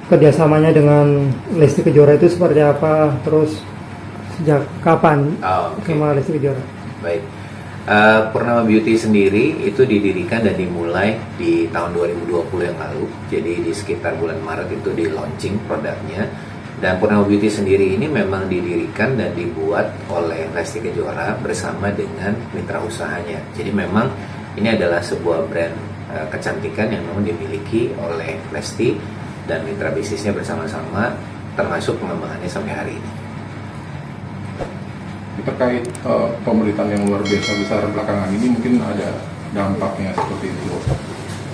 kerjasamanya dengan Lesti Kejora itu seperti apa, terus sejak kapan sama Lesti Kejora? Baik. Purnama Beauty sendiri itu didirikan dan dimulai di tahun 2020 yang lalu. Jadi di sekitar bulan Maret itu di launching produknya. Dan Purnama Beauty sendiri ini memang didirikan dan dibuat oleh Lesti Kejora bersama dengan mitra usahanya. Jadi memang ini adalah sebuah brand kecantikan yang memang dimiliki oleh Lesti dan mitra bisnisnya bersama-sama, termasuk pengembangannya sampai hari ini. Terkait pemberitaan yang luar biasa besar belakangan ini, mungkin ada dampaknya seperti itu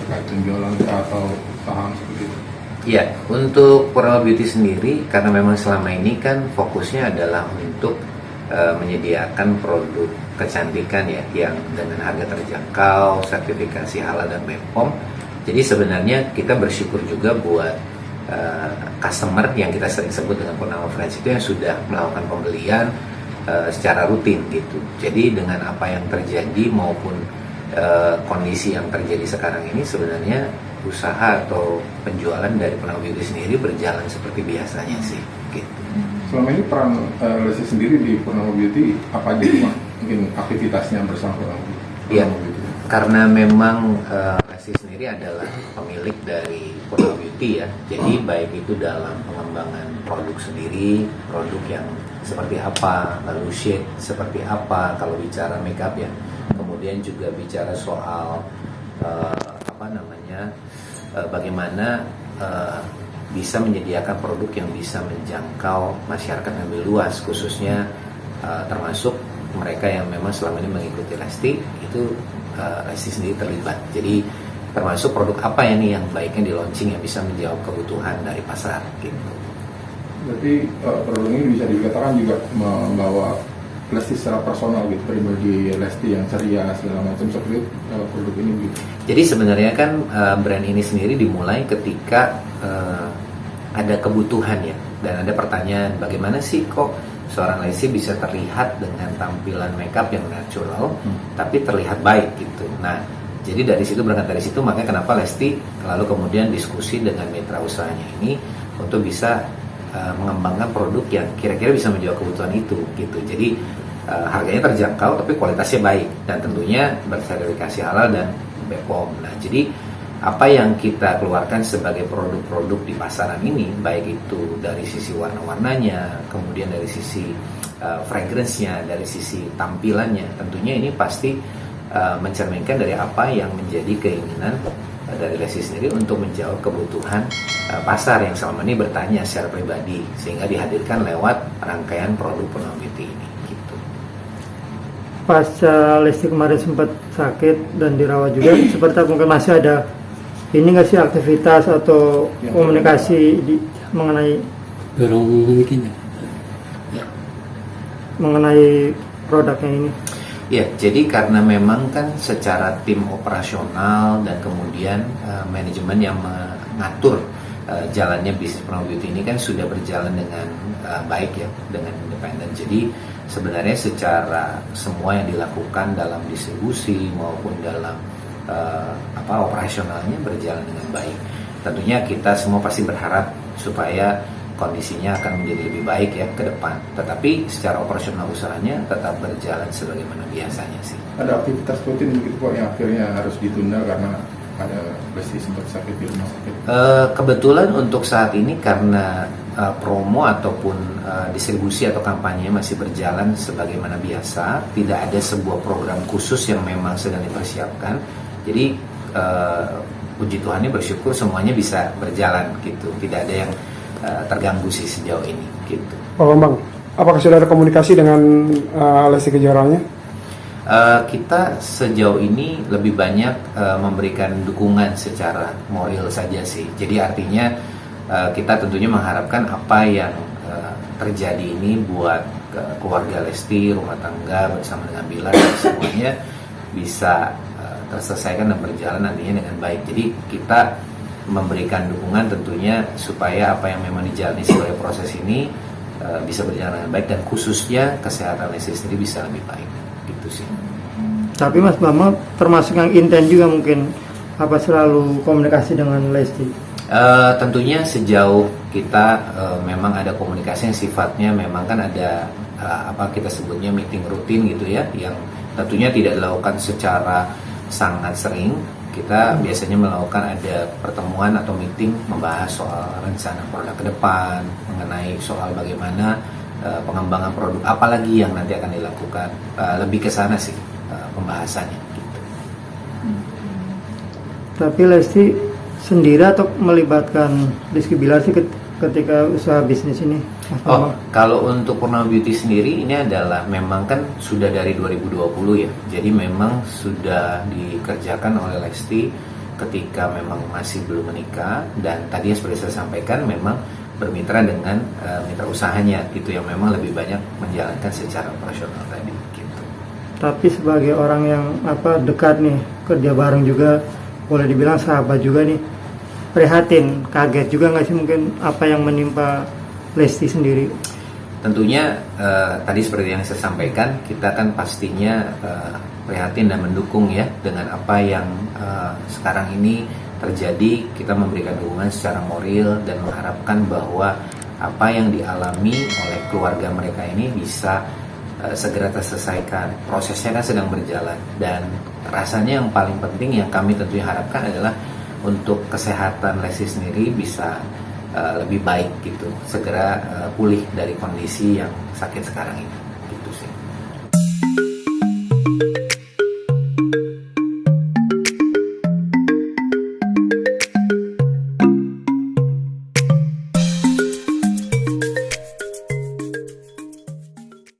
terkait penjualan atau saham seperti itu. Ya, untuk Purnama Beauty sendiri, karena memang selama ini kan fokusnya adalah untuk menyediakan produk kecantikan ya, yang dengan harga terjangkau, sertifikasi halal dan BPOM. Jadi sebenarnya kita bersyukur juga buat customer yang kita sering sebut dengan Purnama Friends itu yang sudah melakukan pembelian secara rutin gitu. Jadi dengan apa yang terjadi maupun kondisi yang terjadi sekarang ini, sebenarnya usaha atau penjualan dari Purnama Beauty sendiri berjalan seperti biasanya sih gitu. Selama ini peran Lesti sendiri di Purnama Beauty apa aja Pak? Mungkin aktivitasnya bersama Purnama Beauty? Iya, karena memang Lesti sendiri adalah pemilik dari Purnama Beauty ya. Jadi baik itu dalam pengembangan produk sendiri, produk yang seperti apa, lalu shade seperti apa kalau bicara makeup ya. Kemudian juga bicara soal bagaimana bisa menyediakan produk yang bisa menjangkau masyarakat yang lebih luas, khususnya termasuk mereka yang memang selama ini mengikuti Lesti, itu Lesti sendiri terlibat. Jadi termasuk produk apa ya nih yang baiknya di launching yang bisa menjawab kebutuhan dari pasar gitu. Berarti produk ini bisa dikatakan juga membawa Lesti secara personal gitu, pribadi Lesti yang ceria segala macam seperti produk ini gitu. Jadi sebenarnya kan brand ini sendiri dimulai ketika ada kebutuhan ya, dan ada pertanyaan bagaimana sih kok seorang Lesti bisa terlihat dengan tampilan makeup yang natural tapi terlihat baik gitu. Nah, jadi dari situ, berangkat dari situ, makanya kenapa Lesti lalu kemudian diskusi dengan mitra usahanya ini untuk bisa mengembangkan produk yang kira-kira bisa menjawab kebutuhan itu gitu. Jadi harganya terjangkau tapi kualitasnya baik dan tentunya bersertifikasi halal dan BPOM. Nah, jadi apa yang kita keluarkan sebagai produk-produk di pasaran ini, baik itu dari sisi warna-warnanya, kemudian dari sisi fragrance-nya, dari sisi tampilannya, tentunya ini pasti mencerminkan dari apa yang menjadi keinginan dari Lesti sendiri untuk menjawab kebutuhan pasar yang selama ini bertanya secara pribadi, sehingga dihadirkan lewat rangkaian produk Purnama Beauty ini gitu. Pas Lesti kemarin sempat sakit dan dirawat juga, seperti mungkin masih ada ini nggak sih aktivitas atau komunikasi mengenai produknya ini? Ya, jadi karena memang kan secara tim operasional dan kemudian manajemen yang mengatur jalannya bisnis Purnama Beauty ini kan sudah berjalan dengan baik ya, dengan independen. Jadi sebenarnya secara semua yang dilakukan dalam distribusi maupun dalam operasionalnya berjalan dengan baik. Tentunya kita semua pasti berharap supaya kondisinya akan menjadi lebih baik ya ke depan. Tetapi secara operasional usahanya tetap berjalan sebagaimana biasanya sih. Ada aktivitas rutin begitu Pak yang akhirnya harus ditunda karena ada Lesti sempat sakit di rumah sakit? Kebetulan untuk saat ini karena promo ataupun distribusi atau kampanye masih berjalan sebagaimana biasa, tidak ada sebuah program khusus yang memang sedang dipersiapkan. Jadi puji Tuhannya bersyukur semuanya bisa berjalan gitu, tidak ada yang terganggu sih sejauh ini gitu. Pak Bambang, apakah sudah ada komunikasi dengan Lesti Kejoranya? Kita sejauh ini lebih banyak memberikan dukungan secara moral saja sih. Jadi artinya kita tentunya mengharapkan apa yang terjadi ini buat keluarga Lesti, rumah tangga bersama dengan Bilar dan semuanya bisa terselesaikan dan berjalan nantinya dengan baik. Jadi kita memberikan dukungan tentunya supaya apa yang memang dijalani sebagai proses ini bisa berjalan dengan baik dan khususnya kesehatan Lesti sendiri bisa lebih baik gitu sih. Tapi Mas Bambang termasuk yang intens juga mungkin apa selalu komunikasi dengan Lesti? Tentunya sejauh kita memang ada komunikasi yang sifatnya memang kan ada apa kita sebutnya meeting rutin gitu ya, yang tentunya tidak dilakukan secara sangat sering. Kita biasanya melakukan ada pertemuan atau meeting membahas soal rencana produk ke depan, mengenai soal bagaimana pengembangan produk apalagi yang nanti akan dilakukan, lebih ke sana sih pembahasannya gitu. Tapi Lesti sendiri atau melibatkan Rizky Bilar sih ketika usaha bisnis ini? Mas Oh, Bambang? kalau untuk Purnama Beauty sendiri ini adalah memang kan sudah dari 2020 ya. Jadi memang sudah dikerjakan oleh Lesti ketika memang masih belum menikah, dan tadi yang seperti saya sampaikan memang bermitra dengan mitra usahanya itu yang memang lebih banyak menjalankan secara operasional tadi gitu. Tapi sebagai orang yang dekat nih, kerja bareng juga, boleh dibilang sahabat juga nih, prihatin, kaget juga nggak sih mungkin apa yang menimpa Lesti sendiri? Tentunya tadi seperti yang saya sampaikan, kita kan pastinya prihatin dan mendukung ya dengan apa yang sekarang ini terjadi. Kita memberikan dukungan secara moral dan mengharapkan bahwa apa yang dialami oleh keluarga mereka ini bisa segera terselesaikan. Prosesnya kan sedang berjalan, dan rasanya yang paling penting yang kami tentunya harapkan adalah untuk kesehatan Lesti sendiri bisa lebih baik gitu, segera pulih dari kondisi yang sakit sekarang ini.